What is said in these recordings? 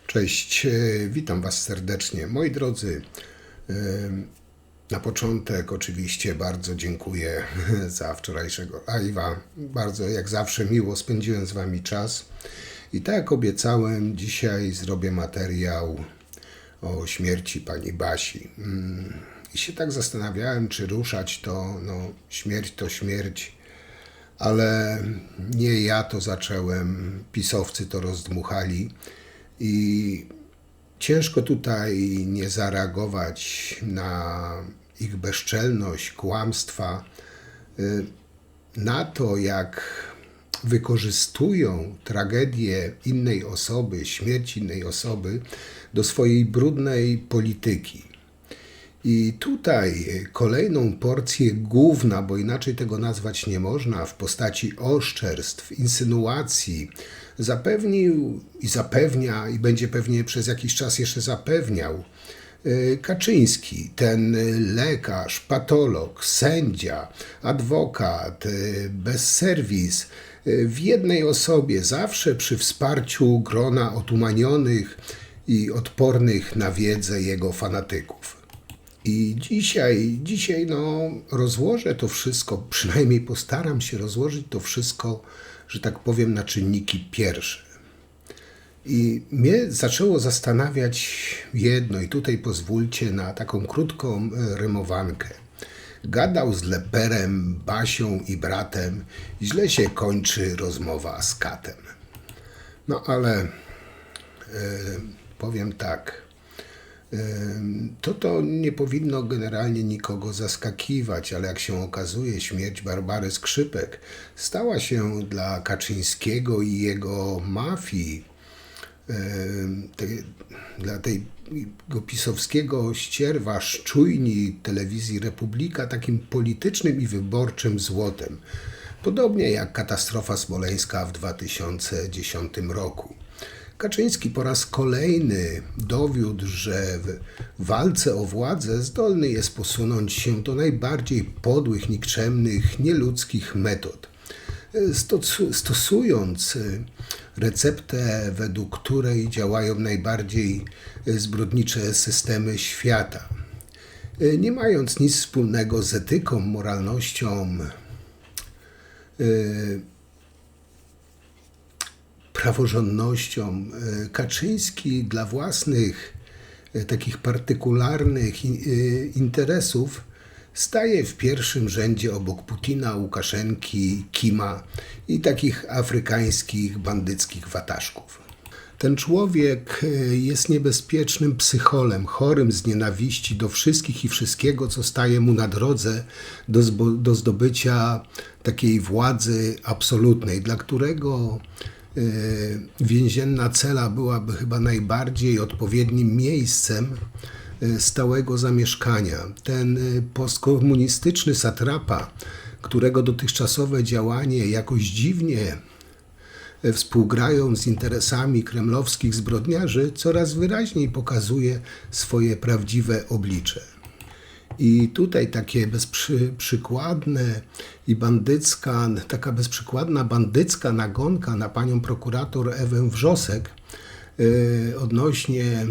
Cześć, witam Was serdecznie. Moi drodzy, na początek oczywiście bardzo dziękuję za wczorajszego live'a. Bardzo, jak zawsze, miło spędziłem z Wami czas. I tak jak obiecałem, dzisiaj zrobię materiał o śmierci pani Basi. I się tak zastanawiałem, czy ruszać to, śmierć to śmierć, ale nie ja to zacząłem, pisowcy to rozdmuchali. I ciężko tutaj nie zareagować na ich bezczelność, kłamstwa, na to, jak wykorzystują tragedię innej osoby, śmierć innej osoby do swojej brudnej polityki. I tutaj kolejną porcję gówna, bo inaczej tego nazwać nie można, w postaci oszczerstw, insynuacji, zapewnił i zapewnia i będzie pewnie przez jakiś czas jeszcze zapewniał Kaczyński, ten lekarz, patolog, sędzia, adwokat, bezserwis, w jednej osobie, zawsze przy wsparciu grona otumanionych i odpornych na wiedzę jego fanatyków. I dzisiaj rozłożę to wszystko, przynajmniej postaram się rozłożyć to wszystko, że tak powiem, na czynniki pierwsze. I mnie zaczęło zastanawiać jedno, i tutaj pozwólcie na taką krótką rymowankę. Gadał z Leperem, Basią i bratem, źle się kończy rozmowa z katem. No ale powiem tak. To nie powinno generalnie nikogo zaskakiwać, ale jak się okazuje, śmierć Barbary Skrzypek stała się dla Kaczyńskiego i jego mafii, dla tego pisowskiego ścierwa szczujni telewizji Republika, takim politycznym i wyborczym złotem. Podobnie jak katastrofa smoleńska w 2010 roku. Kaczyński po raz kolejny dowiódł, że w walce o władzę zdolny jest posunąć się do najbardziej podłych, nikczemnych, nieludzkich metod, stosując receptę, według której działają najbardziej zbrodnicze systemy świata. Nie mając nic wspólnego z etyką, moralnością, praworządnością, Kaczyński dla własnych takich partykularnych interesów staje w pierwszym rzędzie obok Putina, Łukaszenki, Kima i takich afrykańskich, bandyckich wataszków. Ten człowiek jest niebezpiecznym psycholem, chorym z nienawiści do wszystkich i wszystkiego, co staje mu na drodze do zdobycia takiej władzy absolutnej, dla którego więzienna cela byłaby chyba najbardziej odpowiednim miejscem stałego zamieszkania. Ten postkomunistyczny satrapa, którego dotychczasowe działanie jakoś dziwnie współgrają z interesami kremlowskich zbrodniarzy, coraz wyraźniej pokazuje swoje prawdziwe oblicze. I tutaj takie bezprzykładne i taka bezprzykładna bandycka nagonka na panią prokurator Ewę Wrzosek odnośnie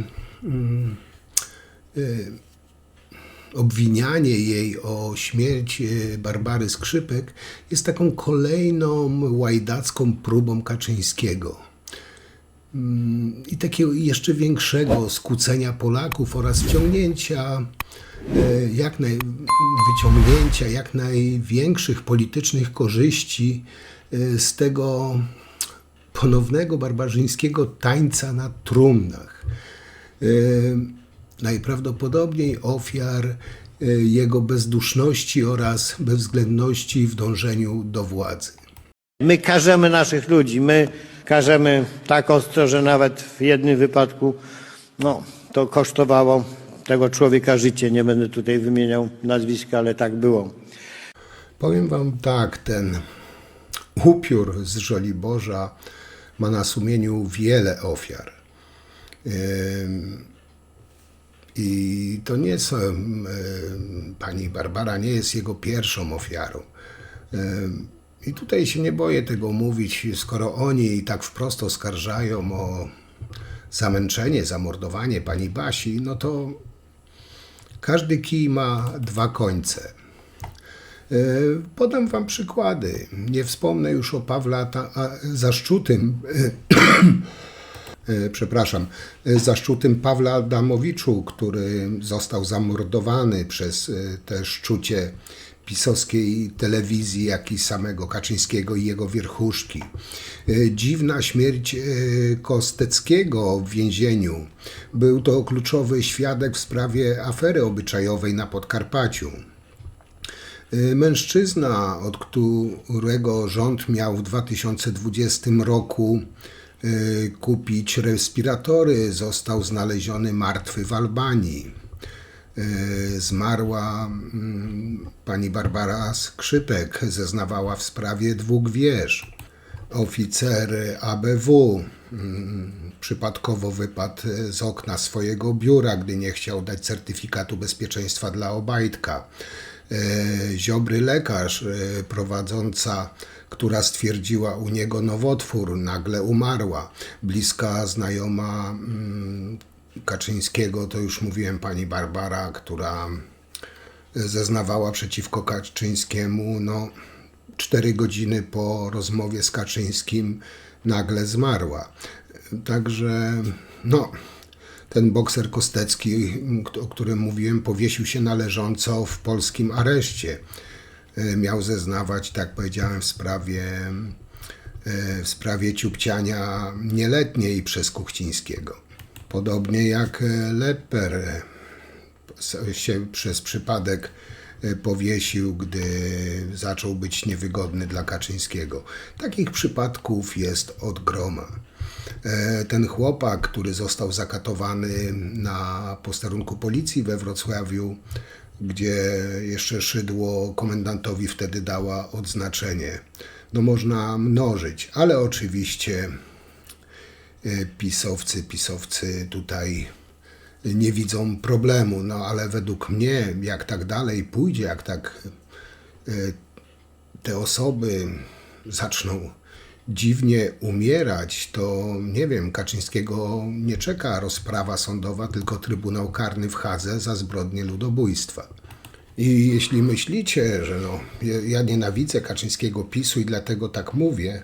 obwinianie jej o śmierć Barbary Skrzypek jest taką kolejną łajdacką próbą Kaczyńskiego. I takiego jeszcze większego skłócenia Polaków oraz wyciągnięcia jak największych politycznych korzyści z tego ponownego barbarzyńskiego tańca na trumnach. Najprawdopodobniej ofiar jego bezduszności oraz bezwzględności w dążeniu do władzy. My karzemy naszych ludzi, my karzemy tak ostro, że nawet w jednym wypadku to kosztowało tego człowieka życie. Nie będę tutaj wymieniał nazwiska, ale tak było. Powiem wam tak, ten upiór z Żoliborza ma na sumieniu wiele ofiar. I to nie jest, pani Barbara nie jest jego pierwszą ofiarą. I tutaj się nie boję tego mówić, skoro oni tak wprost oskarżają o zamęczenie, zamordowanie pani Basi, no to każdy kij ma dwa końce. Podam wam przykłady. Nie wspomnę już o Pawle Zaszczutym, Zaszczutym Pawle Adamowiczu, który został zamordowany przez te szczucie pisowskiej telewizji, jak i samego Kaczyńskiego i jego wierchuszki. Dziwna śmierć Kosteckiego w więzieniu. Był to kluczowy świadek w sprawie afery obyczajowej na Podkarpaciu. Mężczyzna, od którego rząd miał w 2020 roku kupić respiratory, został znaleziony martwy w Albanii. Zmarła pani Barbara Skrzypek, zeznawała w sprawie 2 wież. Oficer ABW przypadkowo wypadł z okna swojego biura, gdy nie chciał dać certyfikatu bezpieczeństwa dla Obajtka. Ziobry lekarz, prowadząca, która stwierdziła u niego nowotwór, nagle umarła. Bliska znajoma Kaczyńskiego, to już mówiłem, pani Barbara, która zeznawała przeciwko Kaczyńskiemu, 4 godziny po rozmowie z Kaczyńskim nagle zmarła. Także ten bokser Kostecki, o którym mówiłem, powiesił się na leżąco w polskim areszcie. Miał zeznawać, tak powiedziałem, w sprawie ciupciania nieletniej przez Kuchcińskiego. Podobnie jak Lepper się przez przypadek powiesił, gdy zaczął być niewygodny dla Kaczyńskiego. Takich przypadków jest od groma. Ten chłopak, który został zakatowany na posterunku policji we Wrocławiu, gdzie jeszcze Szydło komendantowi wtedy dała odznaczenie. Można mnożyć, ale oczywiście pisowcy tutaj nie widzą problemu, ale według mnie, jak tak dalej pójdzie, jak tak te osoby zaczną dziwnie umierać, to nie wiem, Kaczyńskiego nie czeka rozprawa sądowa, tylko Trybunał Karny w Hadze za zbrodnię ludobójstwa. I jeśli myślicie, że ja nienawidzę Kaczyńskiego, PiS-u i dlatego tak mówię,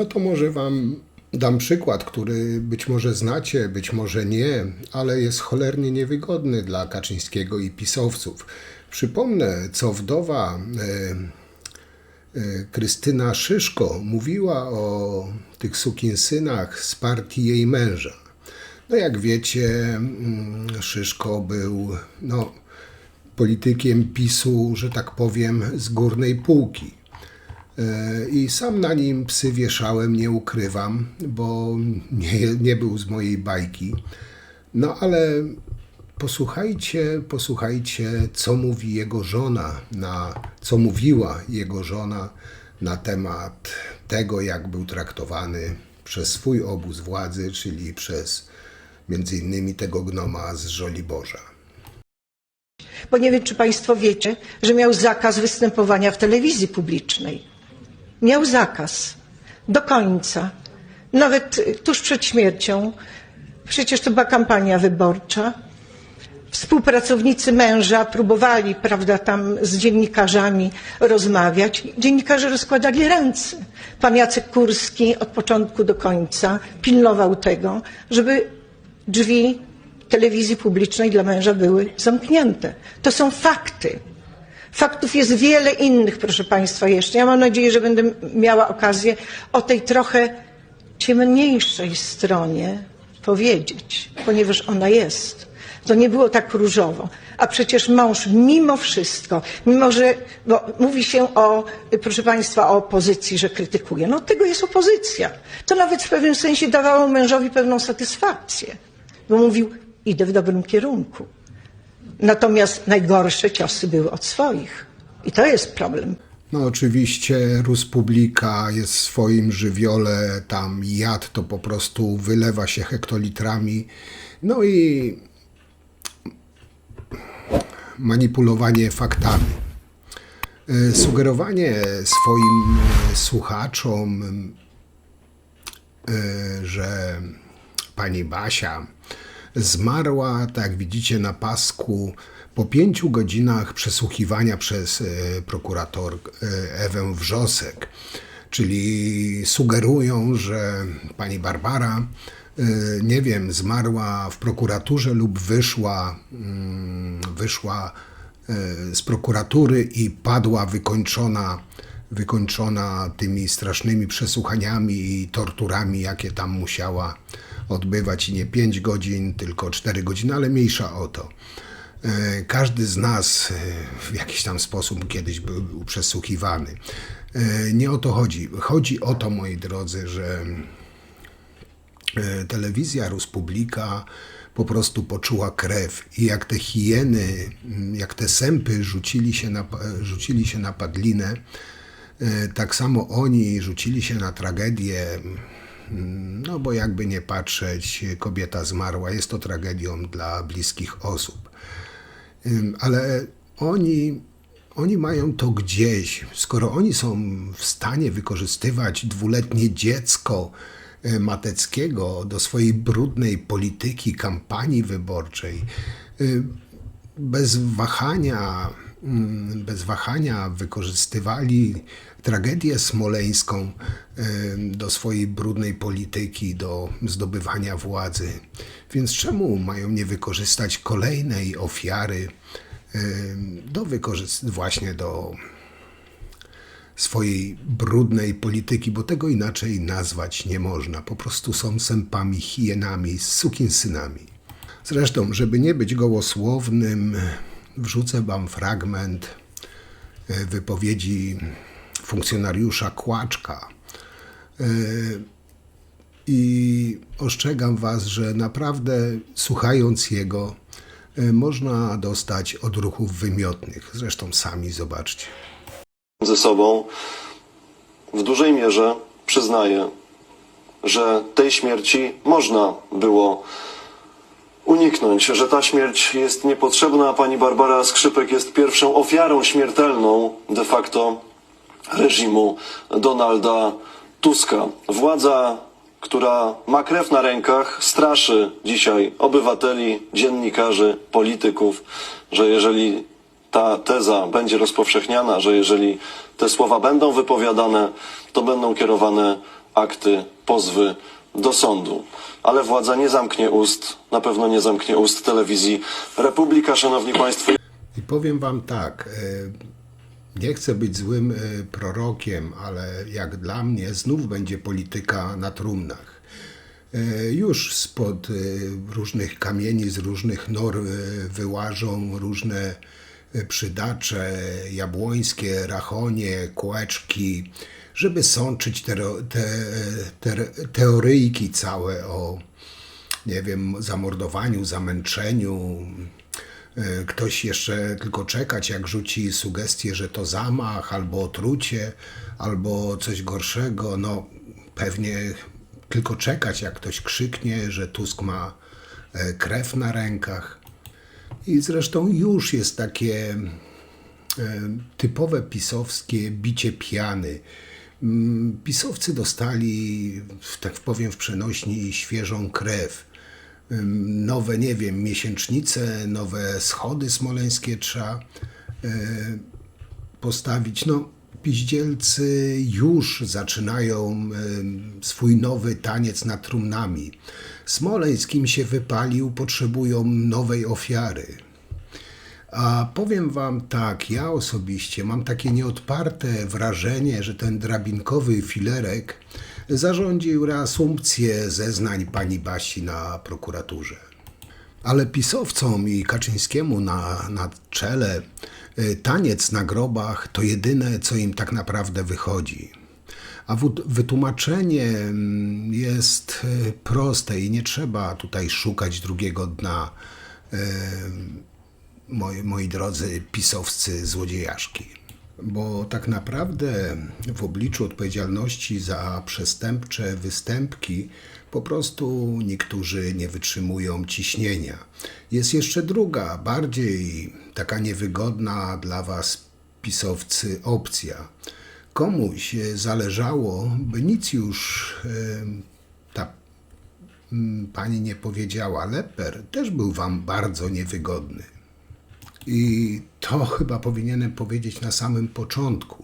to może wam dam przykład, który być może znacie, być może nie, ale jest cholernie niewygodny dla Kaczyńskiego i pisowców. Przypomnę, co wdowa Krystyna Szyszko mówiła o tych sukinsynach z partii jej męża. Jak wiecie, Szyszko był politykiem PiS-u, że tak powiem, z górnej półki. I sam na nim psy wieszałem, nie ukrywam, bo nie był z mojej bajki. Ale posłuchajcie, co mówi jego żona, co mówiła jego żona na temat tego, jak był traktowany przez swój obóz władzy, czyli przez między innymi tego gnoma z Żoliborza. Bo nie wiem, czy państwo wiecie, że miał zakaz występowania w telewizji publicznej. Miał zakaz. Do końca. Nawet tuż przed śmiercią. Przecież to była kampania wyborcza. Współpracownicy męża próbowali, tam z dziennikarzami rozmawiać. Dziennikarze rozkładali ręce. Pan Jacek Kurski od początku do końca pilnował tego, żeby drzwi telewizji publicznej dla męża były zamknięte. To są fakty. Faktów jest wiele innych, proszę państwa, jeszcze. Ja mam nadzieję, że będę miała okazję o tej trochę ciemniejszej stronie powiedzieć, ponieważ ona jest. To nie było tak różowo. A przecież mąż mimo wszystko, mimo że mówi się proszę państwa, o opozycji, że krytykuje. Od tego jest opozycja. To nawet w pewnym sensie dawało mężowi pewną satysfakcję. Bo mówił, idę w dobrym kierunku. Natomiast najgorsze ciosy były od swoich. I to jest problem. Oczywiście Rus Publica jest w swoim żywiole, tam jad to po prostu wylewa się hektolitrami. I manipulowanie faktami. Sugerowanie swoim słuchaczom, że pani Basia zmarła, tak jak widzicie na pasku, po 5 godzinach przesłuchiwania przez prokurator Ewę Wrzosek. Czyli sugerują, że pani Barbara, nie wiem, zmarła w prokuraturze lub wyszła z prokuratury i padła wykończona tymi strasznymi przesłuchaniami i torturami, jakie tam musiała odbywać. I nie 5 godzin, tylko 4 godziny, ale mniejsza o to. Każdy z nas w jakiś tam sposób kiedyś był przesłuchiwany. Nie o to chodzi. Chodzi o to, moi drodzy, że telewizja Ruspublika po prostu poczuła krew i jak te hieny, jak te sępy rzucili się na padlinę, tak samo oni rzucili się na tragedię, no bo jakby nie patrzeć, kobieta zmarła, jest to tragedią dla bliskich osób. Ale oni mają to gdzieś, skoro oni są w stanie wykorzystywać 2-letnie dziecko Mateckiego do swojej brudnej polityki, kampanii wyborczej, bez wahania wykorzystywali tragedię smoleńską do swojej brudnej polityki, do zdobywania władzy. Więc czemu mają nie wykorzystać kolejnej ofiary właśnie do swojej brudnej polityki, bo tego inaczej nazwać nie można. Po prostu są sępami, hienami, sukinsynami. Zresztą, żeby nie być gołosłownym, wrzucę wam fragment wypowiedzi funkcjonariusza Kłaczka i ostrzegam was, że naprawdę słuchając jego można dostać odruchów wymiotnych. Zresztą sami zobaczcie. Ze sobą w dużej mierze przyznaję, że tej śmierci można było uniknąć, że ta śmierć jest niepotrzebna, a pani Barbara Skrzypek jest pierwszą ofiarą śmiertelną de facto reżimu Donalda Tuska. Władza, która ma krew na rękach, straszy dzisiaj obywateli, dziennikarzy, polityków, że jeżeli ta teza będzie rozpowszechniana, że jeżeli te słowa będą wypowiadane, to będą kierowane akty, pozwy do sądu. Ale władza nie zamknie ust, na pewno nie zamknie ust telewizji Republika, szanowni państwo. I powiem wam tak, nie chcę być złym prorokiem, ale jak dla mnie znów będzie polityka na trumnach. Już spod różnych kamieni, z różnych nor wyłażą różne przydacze jabłońskie, rachonie, kółeczki, żeby sączyć teoryjki całe o, nie wiem, zamordowaniu, zamęczeniu. Ktoś jeszcze tylko czekać, jak rzuci sugestię, że to zamach, albo otrucie, albo coś gorszego. No pewnie tylko czekać, jak ktoś krzyknie, że Tusk ma krew na rękach. I zresztą już jest takie typowe pisowskie bicie piany. Pisowcy dostali, tak powiem w przenośni, świeżą krew. Nowe, nie wiem, miesięcznice, nowe schody smoleńskie trzeba postawić. No, piździelcy już zaczynają swój nowy taniec nad trumnami. Smoleńsk im się wypalił, potrzebują nowej ofiary. A powiem wam tak, ja osobiście mam takie nieodparte wrażenie, że ten drabinkowy filerek zarządził reasumpcję zeznań pani Basi na prokuraturze. Ale pisowcom i Kaczyńskiemu na czele taniec na grobach to jedyne, co im tak naprawdę wychodzi. A wytłumaczenie jest proste i nie trzeba tutaj szukać drugiego dna, moi drodzy pisowscy złodziejaszki. Bo tak naprawdę w obliczu odpowiedzialności za przestępcze występki po prostu niektórzy nie wytrzymują ciśnienia. Jest jeszcze druga, bardziej taka niewygodna dla was pisowcy opcja. Komuś zależało, by nic już ta pani nie powiedziała, Lepper też był wam bardzo niewygodny. I to chyba powinienem powiedzieć na samym początku.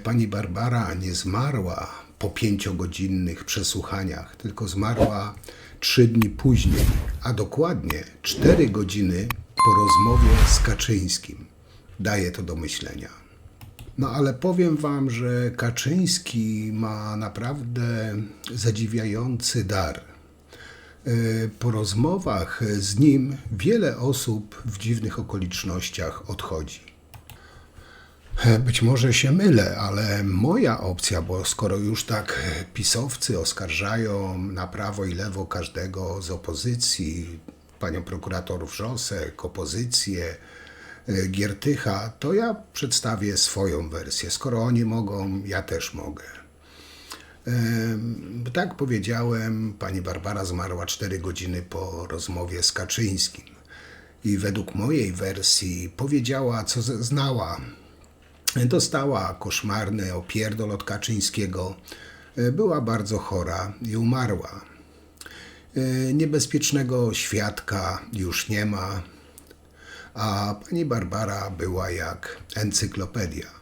Pani Barbara nie zmarła po 5-godzinnych przesłuchaniach, tylko zmarła 3 dni później, a dokładnie 4 godziny po rozmowie z Kaczyńskim. Daje to do myślenia. No ale powiem wam, że Kaczyński ma naprawdę zadziwiający dar. Po rozmowach z nim wiele osób w dziwnych okolicznościach odchodzi. Być może się mylę, ale moja opcja, bo skoro już tak pisowcy oskarżają na prawo i lewo każdego z opozycji, panią prokurator Wrzosek, opozycję, Giertycha, to ja przedstawię swoją wersję. Skoro oni mogą, ja też mogę. Tak powiedziałem, pani Barbara zmarła 4 godziny po rozmowie z Kaczyńskim. I według mojej wersji powiedziała, co znała. Dostała koszmarny opierdol od Kaczyńskiego, była bardzo chora i umarła. Niebezpiecznego świadka już nie ma, a pani Barbara była jak encyklopedia.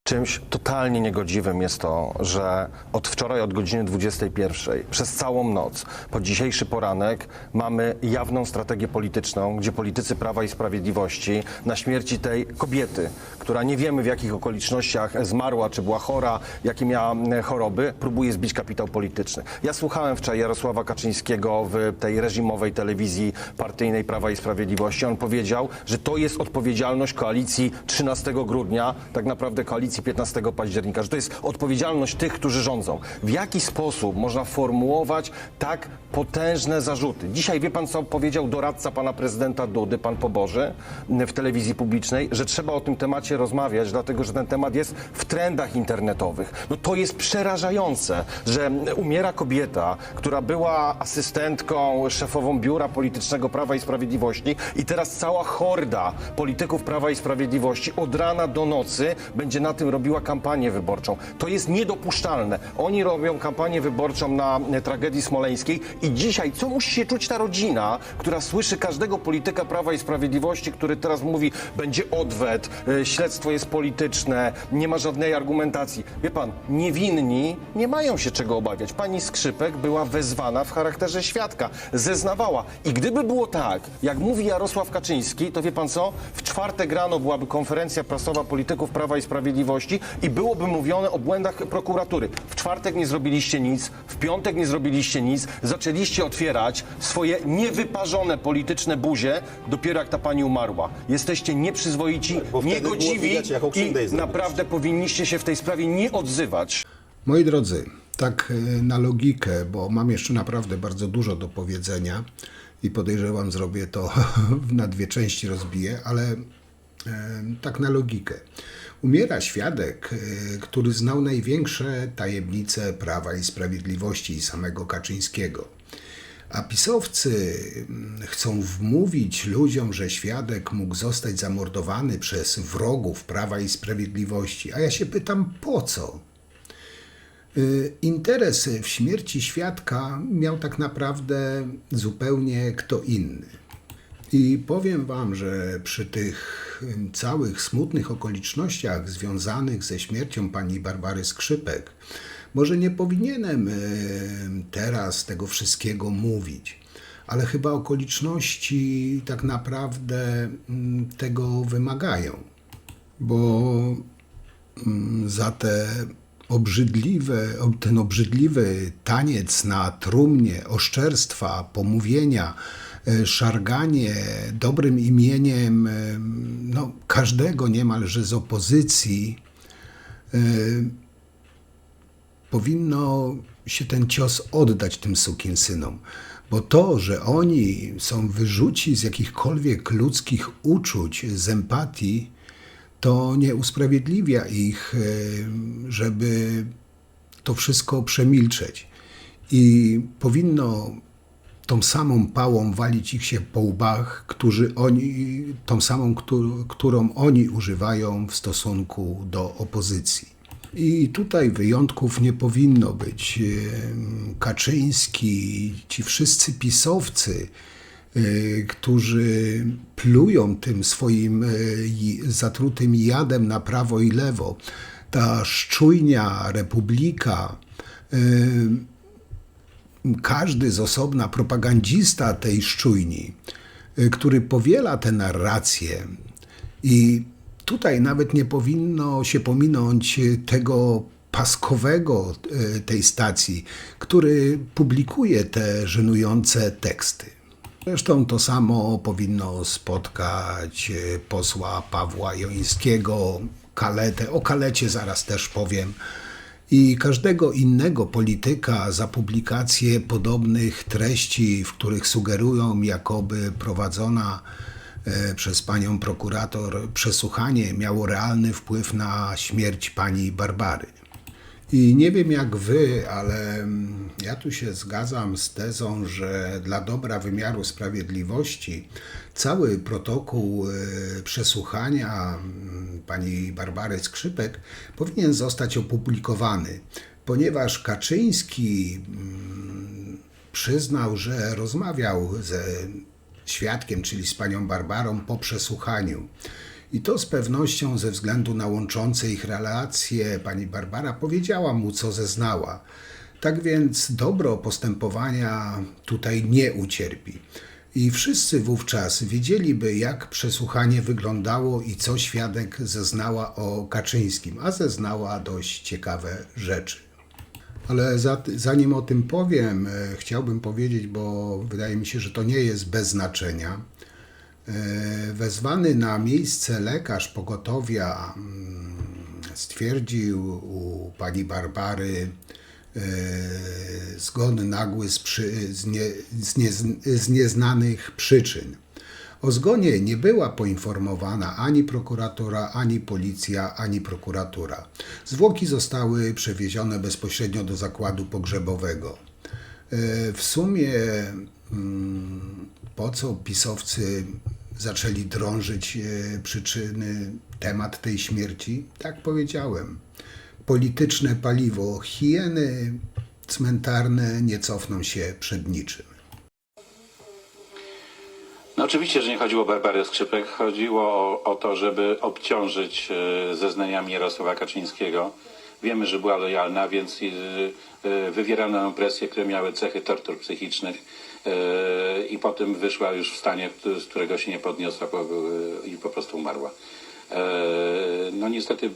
Czymś totalnie niegodziwym jest to, że od wczoraj, od godziny 21, przez całą noc, po dzisiejszy poranek mamy jawną strategię polityczną, gdzie politycy Prawa i Sprawiedliwości na śmierci tej kobiety, która nie wiemy w jakich okolicznościach zmarła, czy była chora, jakie miała choroby, próbuje zbić kapitał polityczny. Ja słuchałem wczoraj Jarosława Kaczyńskiego w tej reżimowej telewizji partyjnej Prawa i Sprawiedliwości. On powiedział, że to jest odpowiedzialność koalicji 13 grudnia, tak naprawdę koalicji 15 października, że to jest odpowiedzialność tych, którzy rządzą. W jaki sposób można formułować tak potężne zarzuty? Dzisiaj wie pan, co powiedział doradca pana prezydenta Dudy, pan Poboży, w telewizji publicznej, że trzeba o tym temacie rozmawiać, dlatego że ten temat jest w trendach internetowych. No to jest przerażające, że umiera kobieta, która była asystentką, szefową biura politycznego Prawa i Sprawiedliwości i teraz cała horda polityków Prawa i Sprawiedliwości od rana do nocy będzie na tym robiła kampanię wyborczą. To jest niedopuszczalne. Oni robią kampanię wyborczą na tragedii smoleńskiej i dzisiaj, co musi się czuć ta rodzina, która słyszy każdego polityka Prawa i Sprawiedliwości, który teraz mówi, będzie odwet, śledztwo jest polityczne, nie ma żadnej argumentacji. Wie pan, niewinni nie mają się czego obawiać. Pani Skrzypek była wezwana w charakterze świadka, zeznawała. I gdyby było tak, jak mówi Jarosław Kaczyński, to wie pan co? W czwartek rano byłaby konferencja prasowa polityków Prawa i Sprawiedliwości i byłoby mówione o błędach prokuratury. W czwartek nie zrobiliście nic, w piątek nie zrobiliście nic, zaczęliście otwierać swoje niewyparzone polityczne buzie dopiero jak ta pani umarła. Jesteście nieprzyzwoici, niegodziwi i naprawdę powinniście się w tej sprawie nie odzywać. Moi drodzy, tak na logikę, bo mam jeszcze naprawdę bardzo dużo do powiedzenia i podejrzewam, zrobię to na 2 części rozbiję, ale tak na logikę. Umiera świadek, który znał największe tajemnice Prawa i Sprawiedliwości i samego Kaczyńskiego. A pisowcy chcą wmówić ludziom, że świadek mógł zostać zamordowany przez wrogów Prawa i Sprawiedliwości. A ja się pytam, po co? Interes w śmierci świadka miał tak naprawdę zupełnie kto inny. I powiem wam, że przy tych całych smutnych okolicznościach związanych ze śmiercią pani Barbary Skrzypek, może nie powinienem teraz tego wszystkiego mówić, ale chyba okoliczności tak naprawdę tego wymagają, bo za ten obrzydliwy taniec na trumnie, oszczerstwa, pomówienia, szarganie dobrym imieniem każdego niemalże z opozycji, powinno się ten cios oddać tym sukinsynom. Bo to, że oni są wyrzuci z jakichkolwiek ludzkich uczuć, z empatii, to nie usprawiedliwia ich, żeby to wszystko przemilczeć. I powinno tą samą pałą walić ich się po łbach, tą samą, którą oni używają w stosunku do opozycji. I tutaj wyjątków nie powinno być. Kaczyński, ci wszyscy pisowcy, którzy plują tym swoim zatrutym jadem na prawo i lewo, ta szczujnia Republika, każdy z osobna propagandzista tej szczujni, który powiela tę narrację i tutaj nawet nie powinno się pominąć tego paskowego tej stacji, który publikuje te żenujące teksty. Zresztą to samo powinno spotkać posła Pawła Jońskiego, Kaletę. O Kalecie zaraz też powiem. I każdego innego polityka za publikację podobnych treści, w których sugerują, jakoby prowadzona przez panią prokurator przesłuchanie miało realny wpływ na śmierć pani Barbary. I nie wiem jak wy, ale ja tu się zgadzam z tezą, że dla dobra wymiaru sprawiedliwości cały protokół przesłuchania pani Barbary Skrzypek powinien zostać opublikowany, ponieważ Kaczyński przyznał, że rozmawiał ze świadkiem, czyli z panią Barbarą po przesłuchaniu. I to z pewnością ze względu na łączące ich relacje pani Barbara powiedziała mu, co zeznała. Tak więc dobro postępowania tutaj nie ucierpi. I wszyscy wówczas wiedzieliby, jak przesłuchanie wyglądało i co świadek zeznała o Kaczyńskim, a zeznała dość ciekawe rzeczy. Ale zanim o tym powiem, chciałbym powiedzieć, bo wydaje mi się, że to nie jest bez znaczenia. Wezwany na miejsce lekarz pogotowia stwierdził u pani Barbary zgon nagły z nieznanych przyczyn. O zgonie nie była poinformowana ani prokuratura, ani policja, ani prokuratura. Zwłoki zostały przewiezione bezpośrednio do zakładu pogrzebowego. W sumie po co pisowcy zaczęli drążyć przyczyny, temat tej śmierci? Tak powiedziałem. Polityczne paliwo, hieny cmentarne nie cofną się przed niczym. No oczywiście, że nie chodziło o Barbarę Skrzypek, chodziło o to, żeby obciążyć zeznaniami Jarosława Kaczyńskiego. Wiemy, że była lojalna, więc wywierano ją presje, które miały cechy tortur psychicznych i potem wyszła już w stanie, z którego się nie podniosła i po prostu umarła. No niestety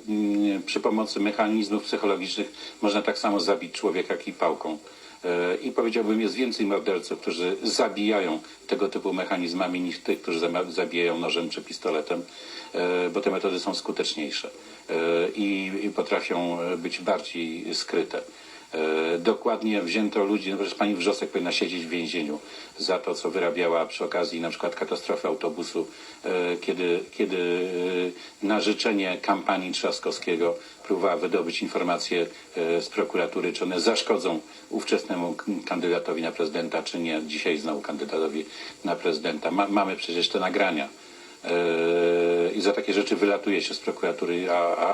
przy pomocy mechanizmów psychologicznych można tak samo zabić człowieka, jak i pałką. I powiedziałbym, jest więcej morderców, którzy zabijają tego typu mechanizmami niż tych, którzy zabijają nożem czy pistoletem, bo te metody są skuteczniejsze i potrafią być bardziej skryte. Dokładnie wzięto ludzi, no przecież pani Wrzosek powinna siedzieć w więzieniu za to, co wyrabiała przy okazji na przykład katastrofy autobusu, kiedy na życzenie kampanii Trzaskowskiego próbowała wydobyć informacje z prokuratury, czy one zaszkodzą ówczesnemu kandydatowi na prezydenta, czy nie, dzisiaj znowu kandydatowi na prezydenta. Mamy przecież te nagrania. I za takie rzeczy wylatuje się z prokuratury,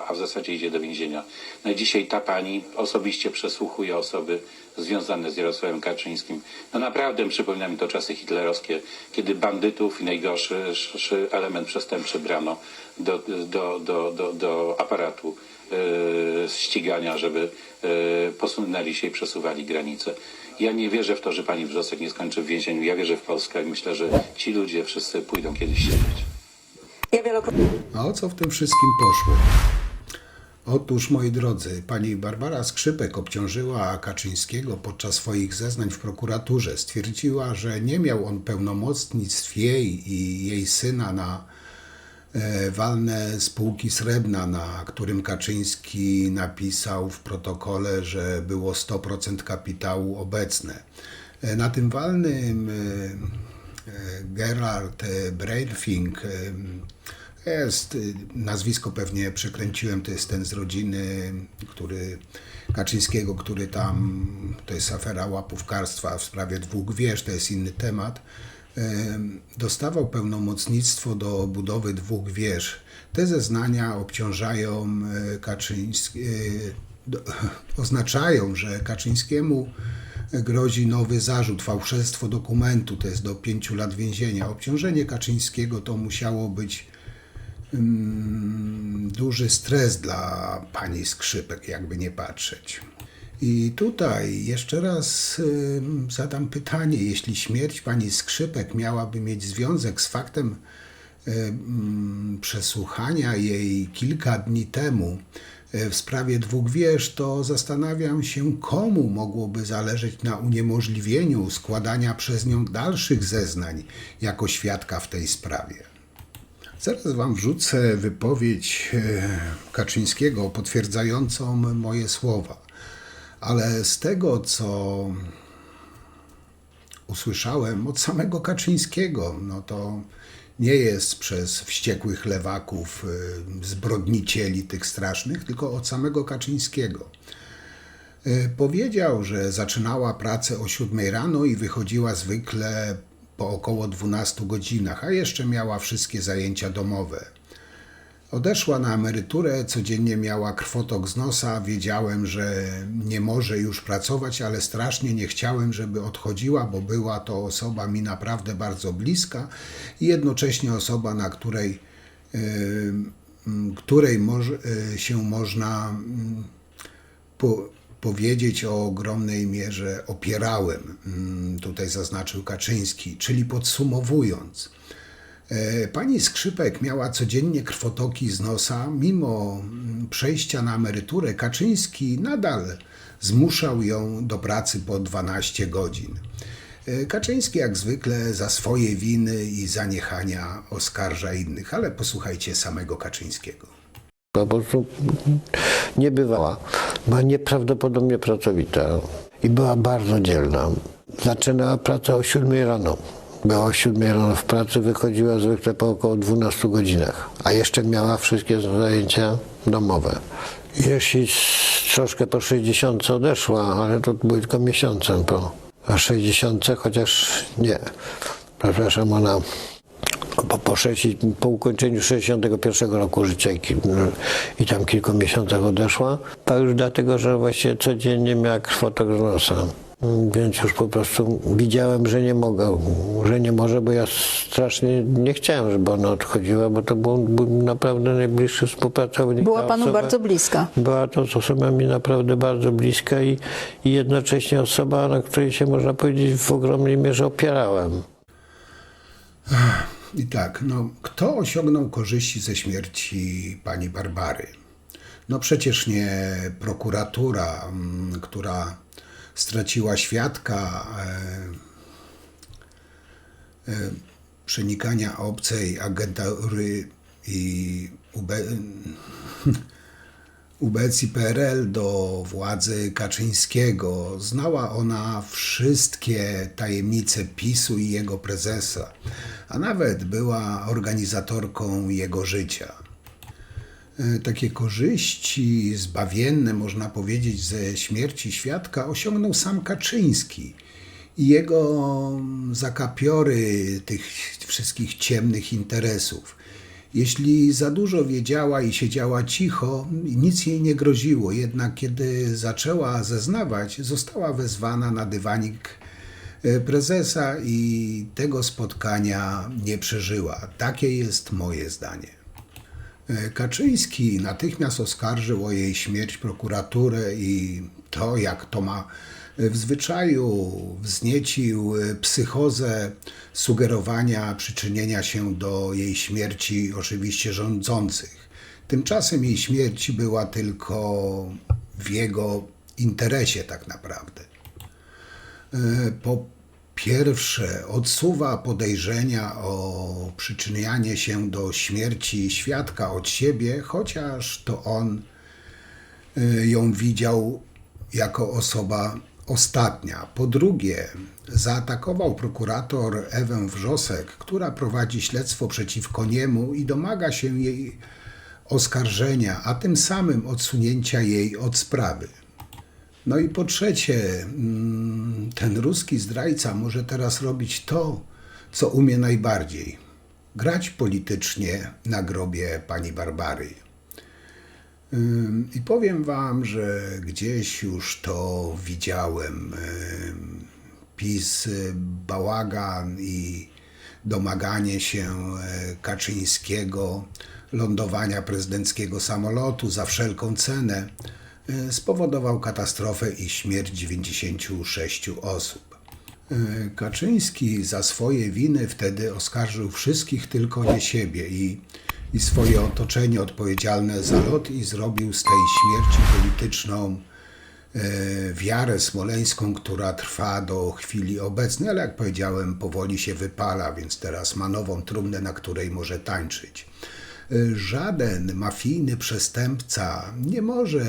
a w zasadzie idzie do więzienia. No i dzisiaj ta pani osobiście przesłuchuje osoby związane z Jarosławem Kaczyńskim. No naprawdę przypomina mi to czasy hitlerowskie, kiedy bandytów i najgorszy element przestępczy brano do aparatu ścigania, żeby posunęli się i przesuwali granice. Ja nie wierzę w to, że pani Wrzosek nie skończy w więzieniu. Ja wierzę w Polskę i myślę, że ci ludzie wszyscy pójdą kiedyś siedzieć. A o co w tym wszystkim poszło? Otóż, moi drodzy, pani Barbara Skrzypek obciążyła Kaczyńskiego podczas swoich zeznań w prokuraturze. Stwierdziła, że nie miał on pełnomocnictw jej i jej syna na walne spółki srebrna, na którym Kaczyński napisał w protokole, że było 100% kapitału obecne. Na tym walnym Gerald Breitfink jest, nazwisko pewnie przekręciłem, to jest ten z rodziny Kaczyńskiego, który tam, to jest afera łapówkarstwa w sprawie 2 wież, to jest inny temat. dostawał pełnomocnictwo do budowy 2 wież. Te zeznania obciążają oznaczają, że Kaczyńskiemu grozi nowy zarzut, fałszerstwo dokumentu, to jest do 5 lat więzienia. Obciążenie Kaczyńskiego to musiało być duży stres dla pani Skrzypek, jakby nie patrzeć. I tutaj jeszcze raz zadam pytanie, jeśli śmierć pani Skrzypek miałaby mieć związek z faktem przesłuchania jej kilka dni temu w sprawie 2 wież, to zastanawiam się, komu mogłoby zależeć na uniemożliwieniu składania przez nią dalszych zeznań jako świadka w tej sprawie. Zaraz wam wrzucę wypowiedź Kaczyńskiego potwierdzającą moje słowa, ale z tego, co usłyszałem od samego Kaczyńskiego, no to nie jest przez wściekłych lewaków, zbrodnicieli tych strasznych, tylko od samego Kaczyńskiego. Powiedział, że zaczynała pracę o 7 rano i wychodziła zwykle po około 12 godzinach, a jeszcze miała wszystkie zajęcia domowe. Odeszła na emeryturę, codziennie miała krwotok z nosa, wiedziałem, że nie może już pracować, ale strasznie nie chciałem, żeby odchodziła, bo była to osoba mi naprawdę bardzo bliska i jednocześnie osoba, na której się można powiedzieć o ogromnej mierze opierałem, tutaj zaznaczył Kaczyński, czyli podsumowując, pani Skrzypek miała codziennie krwotoki z nosa. Mimo przejścia na emeryturę Kaczyński nadal zmuszał ją do pracy po 12 godzin. Kaczyński jak zwykle za swoje winy i zaniechania oskarża innych, ale posłuchajcie samego Kaczyńskiego. Po prostu nie bywała. Była nieprawdopodobnie pracowita i była bardzo dzielna. Zaczynała pracę o 7 rano. Była o 7 rano w pracy, wychodziła zwykle po około 12 godzinach, a jeszcze miała wszystkie zajęcia domowe. Jeśli troszkę po 60 odeszła, ale to były tylko miesiące po 60, chociaż nie, przepraszam, ona po ukończeniu 61 roku życia i tam kilku miesiącach odeszła, to już dlatego, że właśnie codziennie miała krwotok z nosa. Więc już po prostu widziałem, że nie może, bo ja strasznie nie chciałem, żeby ona odchodziła, bo to był naprawdę najbliższy współpracownik. Była panu bardzo bliska. Była to osoba mi naprawdę bardzo bliska i jednocześnie osoba, na której się, można powiedzieć, w ogromnej mierze opierałem. I tak, no, kto osiągnął korzyści ze śmierci pani Barbary? No przecież nie prokuratura, która straciła świadka przenikania obcej agentury i ubecji PRL do władzy Kaczyńskiego. Znała ona wszystkie tajemnice PiS-u i jego prezesa, a nawet była organizatorką jego życia. Takie korzyści zbawienne, można powiedzieć, ze śmierci świadka osiągnął sam Kaczyński i jego zakapiory tych wszystkich ciemnych interesów. Jeśli za dużo wiedziała i siedziała cicho, nic jej nie groziło, jednak kiedy zaczęła zeznawać, została wezwana na dywanik prezesa i tego spotkania nie przeżyła. Takie jest moje zdanie. Kaczyński natychmiast oskarżył o jej śmierć prokuraturę i to, jak to ma w zwyczaju, wzniecił psychozę sugerowania przyczynienia się do jej śmierci oczywiście rządzących. Tymczasem jej śmierć była tylko w jego interesie tak naprawdę. Po pierwsze, odsuwa podejrzenia o przyczynianie się do śmierci świadka od siebie, chociaż to on ją widział jako osoba ostatnia. Po drugie, zaatakował prokurator Ewę Wrzosek, która prowadzi śledztwo przeciwko niemu i domaga się jej oskarżenia, a tym samym odsunięcia jej od sprawy. No i po trzecie, ten ruski zdrajca może teraz robić to, co umie najbardziej: grać politycznie na grobie pani Barbary. I powiem wam, że gdzieś już to widziałem. PiS, bałagan i domaganie się Kaczyńskiego lądowania prezydenckiego samolotu za wszelką cenę spowodował katastrofę i śmierć 96 osób. Kaczyński za swoje winy wtedy oskarżył wszystkich, tylko nie siebie i swoje otoczenie odpowiedzialne za lot i zrobił z tej śmierci polityczną wiarę smoleńską, która trwa do chwili obecnej, ale jak powiedziałem, powoli się wypala, więc teraz ma nową trumnę, na której może tańczyć. Żaden mafijny przestępca nie może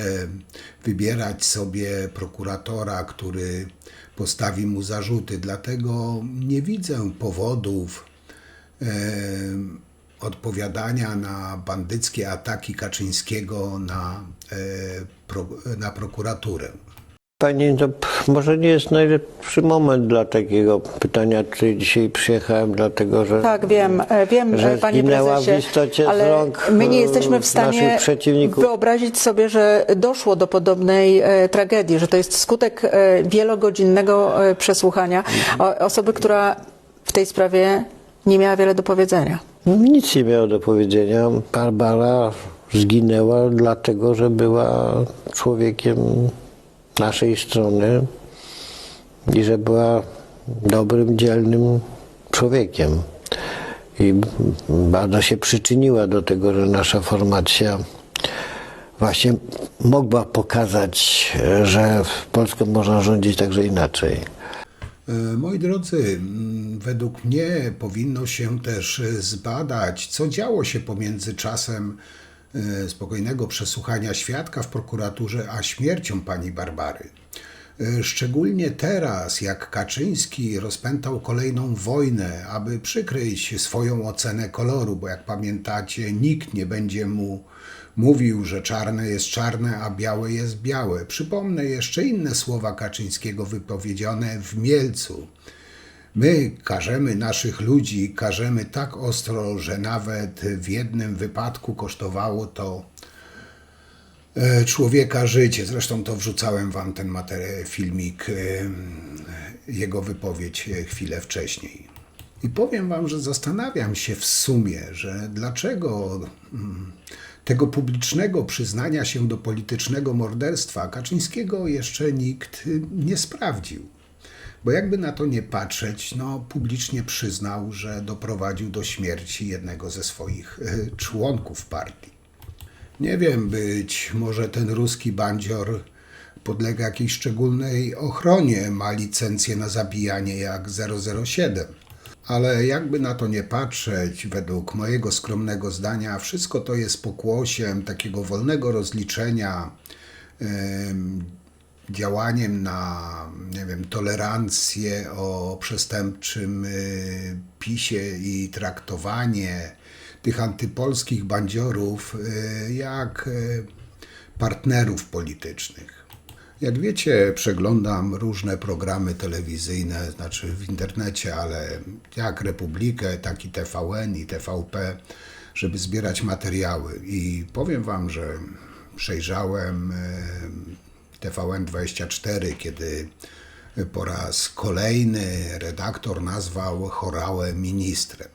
wybierać sobie prokuratora, który postawi mu zarzuty, dlatego nie widzę powodów odpowiadania na bandyckie ataki Kaczyńskiego na prokuraturę. Pani, to może nie jest najlepszy moment dla takiego pytania. Tutaj dzisiaj przyjechałem dlatego, że... Tak, wiem, że panie zginęła prezesie, w istocie ale z rąk my nie jesteśmy w naszych stanie przeciwników. wyobrazić sobie, że doszło do podobnej tragedii, że to jest skutek wielogodzinnego przesłuchania osoby, która w tej sprawie nie miała wiele do powiedzenia. Nic nie miała do powiedzenia. Barbara zginęła dlatego, że była człowiekiem naszej strony i że była dobrym, dzielnym człowiekiem. I bardzo się przyczyniła do tego, że nasza formacja właśnie mogła pokazać, że Polską można rządzić także inaczej. Moi drodzy, według mnie powinno się też zbadać, co działo się pomiędzy czasem spokojnego przesłuchania świadka w prokuraturze, a śmiercią pani Barbary. Szczególnie teraz, jak Kaczyński rozpętał kolejną wojnę, aby przykryć swoją ocenę koloru, bo jak pamiętacie, nikt nie będzie mu mówił, że czarne jest czarne, a białe jest białe. Przypomnę jeszcze inne słowa Kaczyńskiego wypowiedziane w Mielcu. My karzemy naszych ludzi, karzemy tak ostro, że nawet w jednym wypadku kosztowało to człowieka życie. Zresztą to wrzucałem wam ten filmik, jego wypowiedź chwilę wcześniej. I powiem wam, że zastanawiam się w sumie, że dlaczego tego publicznego przyznania się do politycznego morderstwa Kaczyńskiego jeszcze nikt nie sprawdził. Bo jakby na to nie patrzeć, publicznie przyznał, że doprowadził do śmierci jednego ze swoich członków partii. Nie wiem, być może ten ruski bandzior podlega jakiejś szczególnej ochronie, ma licencję na zabijanie jak 007. Ale jakby na to nie patrzeć, według mojego skromnego zdania, wszystko to jest pokłosiem takiego wolnego rozliczenia, działaniem na, tolerancję o przestępczym PiS-ie i traktowanie tych antypolskich bandziorów jak partnerów politycznych. Jak wiecie, przeglądam różne programy telewizyjne, znaczy w internecie, ale jak Republikę, tak i TVN i TVP, żeby zbierać materiały. I powiem wam, że przejrzałem TVN24, kiedy po raz kolejny redaktor nazwał Horałę ministrem.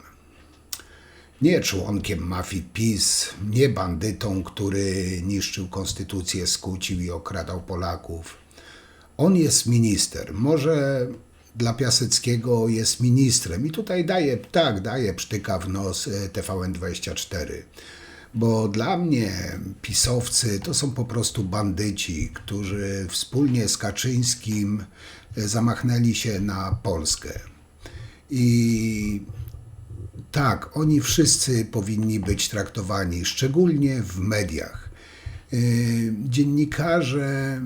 Nie członkiem mafii PiS, nie bandytą, który niszczył konstytucję, skłócił i okradał Polaków. On jest minister. Może dla Piaseckiego jest ministrem. I tutaj daje psztyka w nos TVN24. Bo dla mnie pisowcy to są po prostu bandyci, którzy wspólnie z Kaczyńskim zamachnęli się na Polskę. I tak, oni wszyscy powinni być traktowani, szczególnie w mediach. Dziennikarze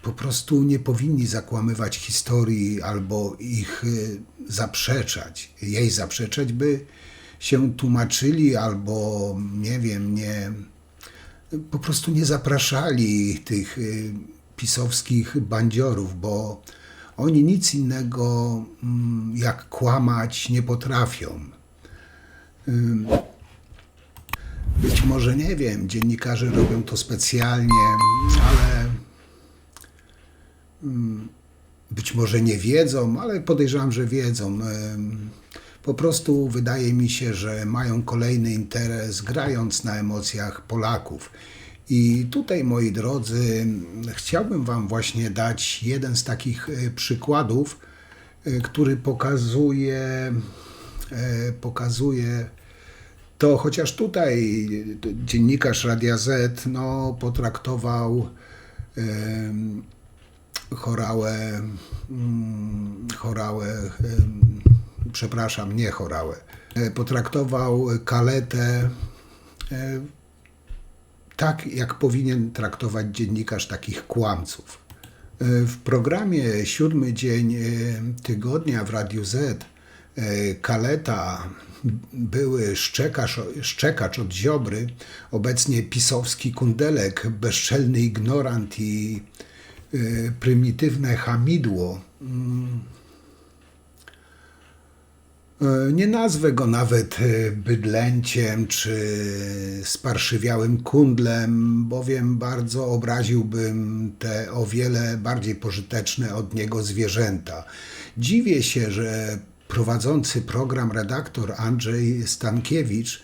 po prostu nie powinni zakłamywać historii albo ich zaprzeczać. Jej zaprzeczać, by się tłumaczyli albo, po prostu nie zapraszali tych pisowskich bandziorów, bo Oni nic innego jak kłamać nie potrafią. Być może, nie wiem, dziennikarze robią to specjalnie, ale być może nie wiedzą, ale podejrzewam, że wiedzą. Po prostu wydaje mi się, że mają kolejny interes, grając na emocjach Polaków. I tutaj, moi drodzy, chciałbym wam właśnie dać jeden z takich przykładów, który pokazuje to, chociaż tutaj dziennikarz Radia Z potraktował potraktował Kaletę tak, jak powinien traktować dziennikarz takich kłamców. W programie 7 dzień tygodnia w Radiu Z Kaleta, były szczekacz od Ziobry, obecnie pisowski kundelek, bezczelny ignorant i prymitywne hamidło. Nie nazwę go nawet bydlęciem czy sparszywiałym kundlem, bowiem bardzo obraziłbym te o wiele bardziej pożyteczne od niego zwierzęta. Dziwię się, że prowadzący program redaktor Andrzej Stankiewicz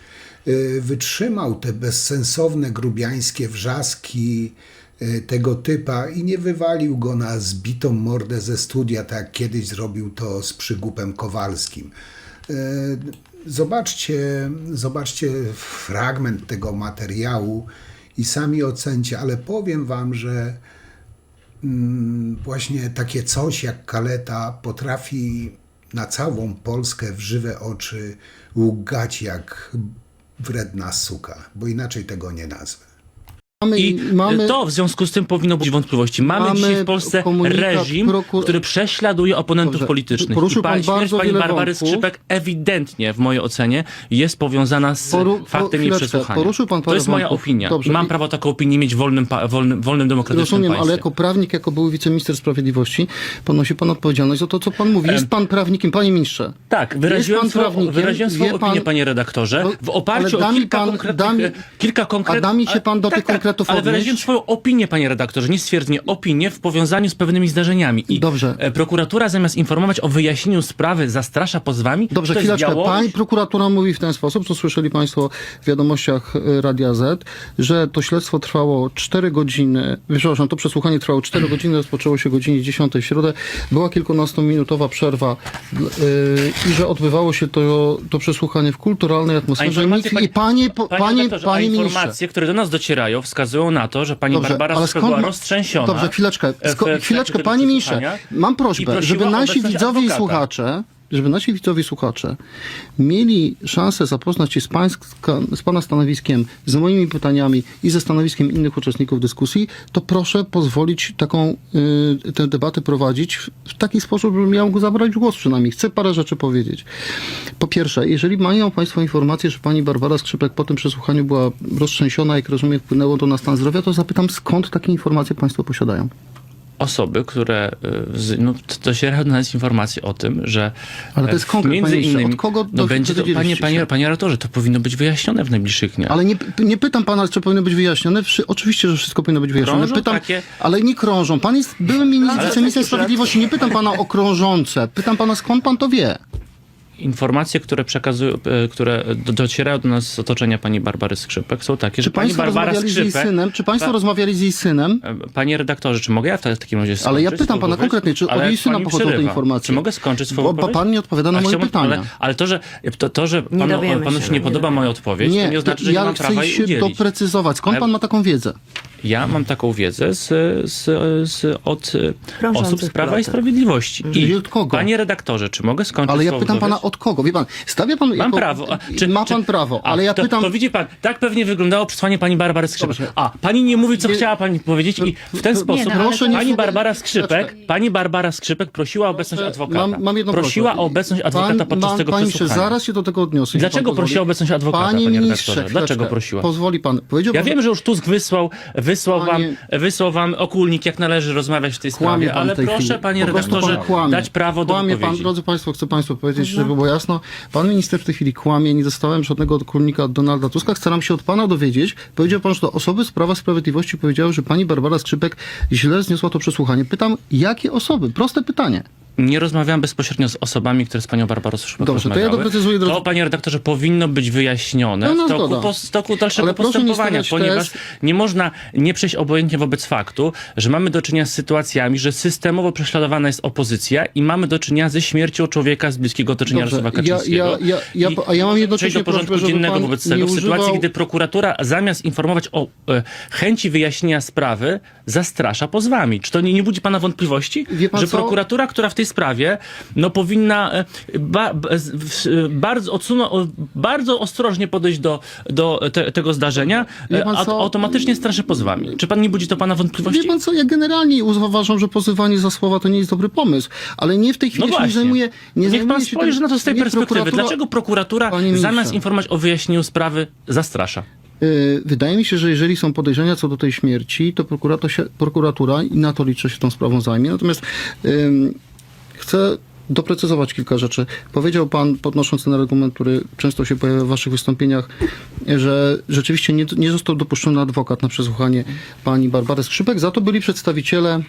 wytrzymał te bezsensowne, grubiańskie wrzaski tego typa i nie wywalił go na zbitą mordę ze studia, tak jak kiedyś zrobił to z Przygupem Kowalskim. Zobaczcie fragment tego materiału i sami ocencie, ale powiem wam, że właśnie takie coś jak Kaleta potrafi na całą Polskę w żywe oczy łgać jak wredna suka, bo inaczej tego nie nazwę. To w związku z tym powinno być wątpliwości. Mamy dzisiaj w Polsce reżim, który prześladuje oponentów politycznych. I śmierć pani Barbary Skrzypek ewidentnie, w mojej ocenie, jest powiązana z faktem jej przesłuchania. To jest moja opinia. Dobrze. I mam prawo taką opinię mieć w wolnym demokratycznym Rozumiem, państwie. ale jako prawnik, jako były wiceminister sprawiedliwości, ponosi pan odpowiedzialność za to, co pan mówi. Jest pan prawnikiem, panie ministrze. Tak, wyraziłem swoją opinię, panie redaktorze, w oparciu o kilka konkretnych... A da mi się pan do tych konkretów ale odnieść? wyraziłem swoją opinię, panie redaktorze, nie stwierdzenie, opinię w powiązaniu z pewnymi zdarzeniami. I dobrze. Prokuratura zamiast informować o wyjaśnieniu sprawy zastrasza pozwami. Dobrze, chwileczkę. Pani prokuratura mówi w ten sposób, co słyszeli państwo w wiadomościach Radia Z, że to śledztwo trwało 4 godziny, przepraszam, to przesłuchanie trwało 4 godziny, rozpoczęło się o godzinie 10 w środę, była kilkunastominutowa przerwa i że odbywało się to przesłuchanie w kulturalnej atmosferze. Panie informacje, które do nas docierają, wskazują na to, że pani Barbara Skrzypek była roztrzęsiona. Dobrze, chwileczkę, panie ministrze, mam prośbę, żeby nasi widzowie i słuchacze mieli szansę zapoznać się z pana stanowiskiem, z moimi pytaniami i ze stanowiskiem innych uczestników dyskusji, to proszę pozwolić tę debatę prowadzić w taki sposób, żebym ja mógł zabrać głos przynajmniej. Chcę parę rzeczy powiedzieć. Po pierwsze, jeżeli mają państwo informację, że pani Barbara Skrzypek po tym przesłuchaniu była roztrzęsiona, jak rozumiem, wpłynęło to na stan zdrowia, to zapytam, skąd takie informacje państwo posiadają? Osoby, które docierają do nas informacje o tym, że ale to jest konkret, między innymi od kogo będzie to, panie redaktorze, to powinno być wyjaśnione w najbliższych dniach. Ale nie pytam pana, czy powinno być wyjaśnione. Oczywiście, że wszystko powinno być wyjaśnione. Pytam, ale nie krążą. Pan jest byłym wiceministrem sprawiedliwości. Nie pytam pana o krążące. Pytam pana, skąd pan to wie? Informacje, które docierają do nas z otoczenia pani Barbary Skrzypek, są takie, że pani Barbara Skrzypek... Czy państwo rozmawiali z jej synem? Panie redaktorze, czy mogę ja w takim razie skończyć? Ale ja pytam pana konkretnie, czy od jej syna pochodzą te informacje? Czy mogę skończyć swoją wypowiedź? Bo pan nie odpowiada na moje pytania. Ale to, że panu się nie podoba moja odpowiedź, to nie oznacza, że nie mam prawa jej udzielić. Ja chcę się doprecyzować. Skąd pan ma taką wiedzę? Ja mam taką wiedzę od osób z Prawa i Sprawiedliwości. I od kogo? Panie redaktorze, czy mogę skończyć? Ale ja pytam pana, od kogo? Wie pan, stawia pan... Mam prawo. Ma pan prawo, ale ja pytam... To widzi pan, tak pewnie wyglądało przesłanie pani Barbary Skrzypek. Pani nie mówi, co chciała pani powiedzieć i w ten sposób pani Barbara Skrzypek prosiła o obecność adwokata. Mam jedną prosiła o obecność adwokata podczas tego przesłuchania. Zaraz się do tego odniosę. Dlaczego prosiła o obecność adwokata, panie redaktorze? Dlaczego prosiła? Pozwoli pan. Ja wiem, że już Tusk wysłał wysłał wam okulnik, jak należy rozmawiać w tej sprawie, ale proszę, panie redaktorze, dać prawo do wypowiedzi. Drodzy państwo, chcę państwu powiedzieć, żeby było jasno, pan minister w tej chwili kłamie, nie dostałem żadnego okulnika od Donalda Tuska, staram się od pana dowiedzieć. Powiedział pan, że to osoby z Prawa Sprawiedliwości powiedziały, że pani Barbara Skrzypek źle zniosła to przesłuchanie. Pytam, jakie osoby? Proste pytanie. Nie rozmawiałem bezpośrednio z osobami, które z panią Barbarą Skrzypek rozmawiały. To ja doprecyzuję, to, panie redaktorze, powinno być wyjaśnione w toku dalszego postępowania, ponieważ nie można nie przejść obojętnie wobec faktu, że mamy do czynienia z sytuacjami, że systemowo prześladowana jest opozycja i mamy do czynienia ze śmiercią człowieka z bliskiego otoczenia Jarosława Kaczyńskiego. Ja mam jednocześnie do porządku dziennego wobec tego, w sytuacji, gdy prokuratura zamiast informować o chęci wyjaśnienia sprawy, zastrasza pozwami. Czy to nie budzi pana wątpliwości, że prokuratura, która w tej sprawie powinna bardzo ostrożnie podejść do tego zdarzenia, automatycznie straszy pozwami. Czy pan nie budzi to pana wątpliwości? Wie pan co, ja generalnie uważam, że pozywanie za słowa to nie jest dobry pomysł, ale nie w tej chwili się nie zajmuje. Niech pan spojrzy na to z tej perspektywy. Dlaczego prokuratura zamiast informować o wyjaśnieniu sprawy zastrasza? Wydaje mi się, że jeżeli są podejrzenia co do tej śmierci, to prokuratura, i na to liczę, się tą sprawą zajmie. Natomiast chcę doprecyzować kilka rzeczy. Powiedział pan, podnosząc ten argument, który często się pojawia w waszych wystąpieniach, że rzeczywiście nie został dopuszczony adwokat na przesłuchanie pani Barbary Skrzypek. Za to byli przedstawiciele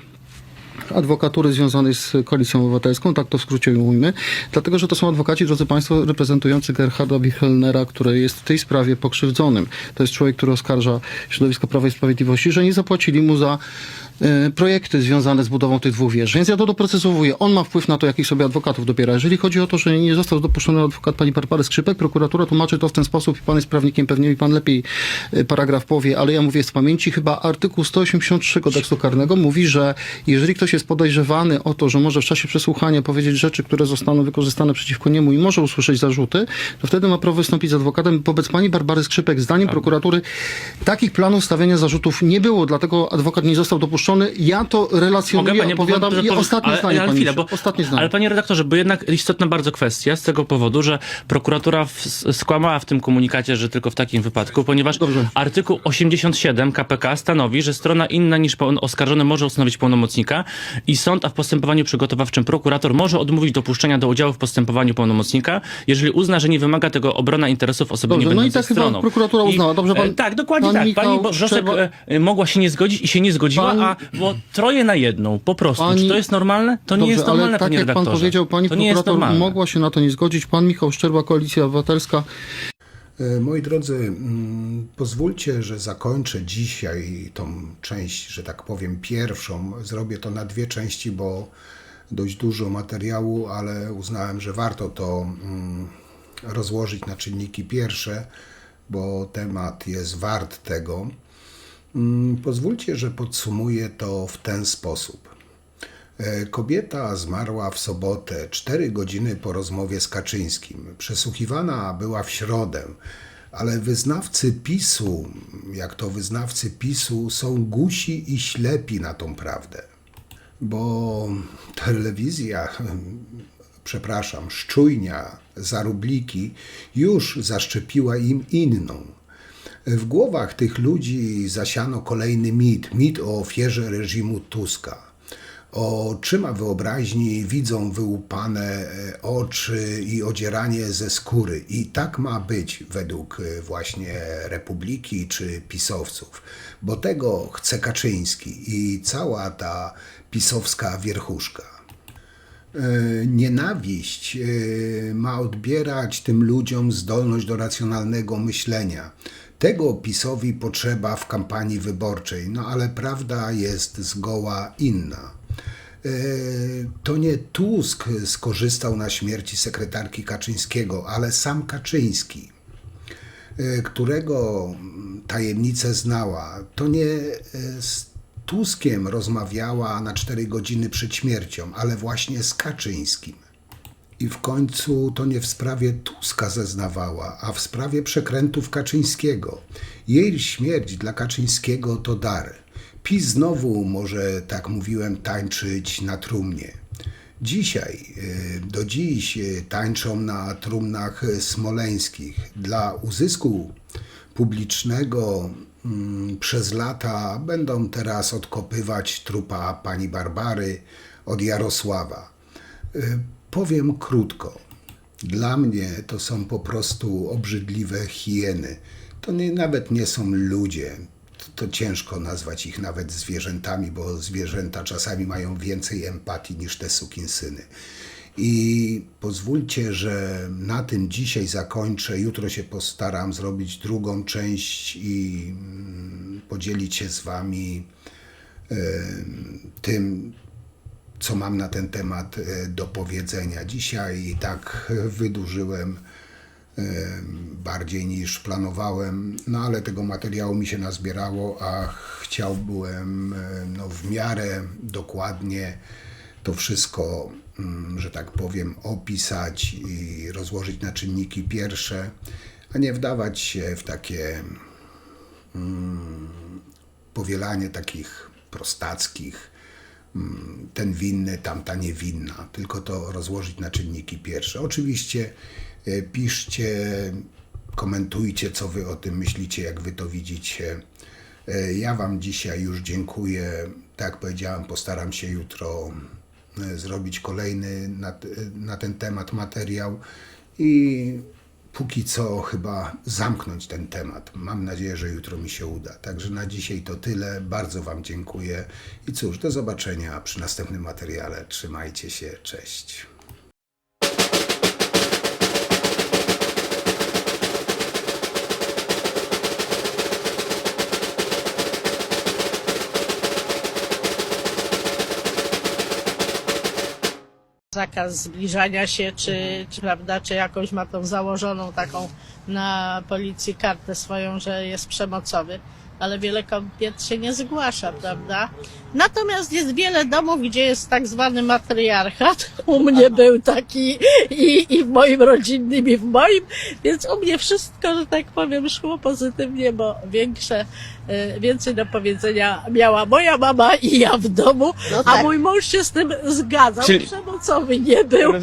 adwokatury związanej z Koalicją Obywatelską, tak to w skrócie ujmijmy, dlatego, że to są adwokaci, drodzy państwo, reprezentujący Gerharda Birchellnera, który jest w tej sprawie pokrzywdzonym. To jest człowiek, który oskarża środowisko Prawa i Sprawiedliwości, że nie zapłacili mu za projekty związane z budową tych dwóch wież. Więc ja to doprecyzowuję. On ma wpływ na to, jakich sobie adwokatów dobiera. Jeżeli chodzi o to, że nie został dopuszczony adwokat pani Barbary Skrzypek, prokuratura tłumaczy to w ten sposób i pan jest prawnikiem, pewnie mi pan lepiej paragraf powie, ale ja mówię z pamięci, chyba artykuł 183 kodeksu karnego mówi, że jeżeli ktoś jest podejrzewany o to, że może w czasie przesłuchania powiedzieć rzeczy, które zostaną wykorzystane przeciwko niemu i może usłyszeć zarzuty, to wtedy ma prawo wystąpić z adwokatem. Wobec pani Barbary Skrzypek, zdaniem prokuratury, takich planów stawiania zarzutów nie było, dlatego adwokat nie został dopuszczony. Ja to relacjonuję, opowiadam i ostatnie zdanie, ale panie redaktorze, bo jednak istotna bardzo kwestia z tego powodu, że prokuratura skłamała w tym komunikacie, że tylko w takim wypadku, ponieważ artykuł 87 KPK stanowi, że strona inna niż oskarżony może ustanowić pełnomocnika i sąd, a w postępowaniu przygotowawczym prokurator może odmówić dopuszczenia do udziału w postępowaniu pełnomocnika, jeżeli uzna, że nie wymaga tego obrona interesów osoby nie będącej stroną. Chyba prokuratura uznała. Dobrze, tak, dokładnie tak. Pani Wrzosek mogła się nie zgodzić i się nie zgodziła, a było troje na jedną, po prostu. Czy to jest normalne? To nie jest normalne, panie redaktorze. Tak jak pan powiedział, pani prokurator mogła się na to nie zgodzić. Pan Michał Szczerba, Koalicja Obywatelska. Moi drodzy, pozwólcie, że zakończę dzisiaj tą część, że tak powiem, pierwszą. Zrobię to na dwie części, bo dość dużo materiału, ale uznałem, że warto to rozłożyć na czynniki pierwsze, bo temat jest wart tego. Pozwólcie, że podsumuję to w ten sposób. Kobieta zmarła w sobotę, 4 godziny po rozmowie z Kaczyńskim. Przesłuchiwana była w środę, ale wyznawcy PiS-u, jak to wyznawcy PiS-u, są głusi i ślepi na tą prawdę. Bo telewizja, szczujnia za rubliki już zaszczepiła im inną. W głowach tych ludzi zasiano kolejny mit o ofierze reżimu Tuska. Oczyma wyobraźni widzą wyłupane oczy i odzieranie ze skóry. I tak ma być według właśnie Republiki czy pisowców. Bo tego chce Kaczyński i cała ta pisowska wierchuszka. Nienawiść ma odbierać tym ludziom zdolność do racjonalnego myślenia. Tego PiS-owi potrzeba w kampanii wyborczej, ale prawda jest zgoła inna. To nie Tusk skorzystał na śmierci sekretarki Kaczyńskiego, ale sam Kaczyński, którego tajemnicę znała. To nie z Tuskiem rozmawiała na 4 godziny przed śmiercią, ale właśnie z Kaczyńskim. I w końcu to nie w sprawie Tuska zeznawała, a w sprawie przekrętów Kaczyńskiego. Jej śmierć dla Kaczyńskiego to dar. PiS znowu może, tak mówiłem, tańczyć na trumnie. Do dziś tańczą na trumnach smoleńskich. Dla uzysku publicznego przez lata będą teraz odkopywać trupa pani Barbary od Jarosława. Powiem krótko. Dla mnie to są po prostu obrzydliwe hieny. To nawet nie są ludzie. To ciężko nazwać ich nawet zwierzętami, bo zwierzęta czasami mają więcej empatii niż te sukinsyny. I pozwólcie, że na tym dzisiaj zakończę. Jutro się postaram zrobić drugą część i podzielić się z wami tym, co mam na ten temat do powiedzenia. Dzisiaj i tak wydłużyłem bardziej niż planowałem, no ale tego materiału mi się nazbierało, a chciałbym w miarę dokładnie to wszystko, że tak powiem, opisać i rozłożyć na czynniki pierwsze, a nie wdawać się w takie powielanie takich prostackich, ten winny, tamta niewinna, tylko to rozłożyć na czynniki pierwsze. Oczywiście piszcie, komentujcie, co wy o tym myślicie, jak wy to widzicie. Ja wam dzisiaj już dziękuję. Tak jak powiedziałem, postaram się jutro zrobić kolejny na ten temat materiał i póki co chyba zamknąć ten temat. Mam nadzieję, że jutro mi się uda. Także na dzisiaj to tyle. Bardzo wam dziękuję i cóż, do zobaczenia przy następnym materiale. Trzymajcie się, cześć. Zakaz zbliżania się, prawda, czy jakąś ma tą założoną taką na policji kartę swoją, że jest przemocowy, ale wiele kobiet się nie zgłasza, prawda? Natomiast jest wiele domów, gdzie jest tak zwany matriarchat. U mnie był taki i w moim rodzinnym, i w moim, więc u mnie wszystko, że tak powiem, szło pozytywnie, bo więcej do powiedzenia miała moja mama i ja w domu, a mój mąż się z tym zgadzał, przemocowy nie był.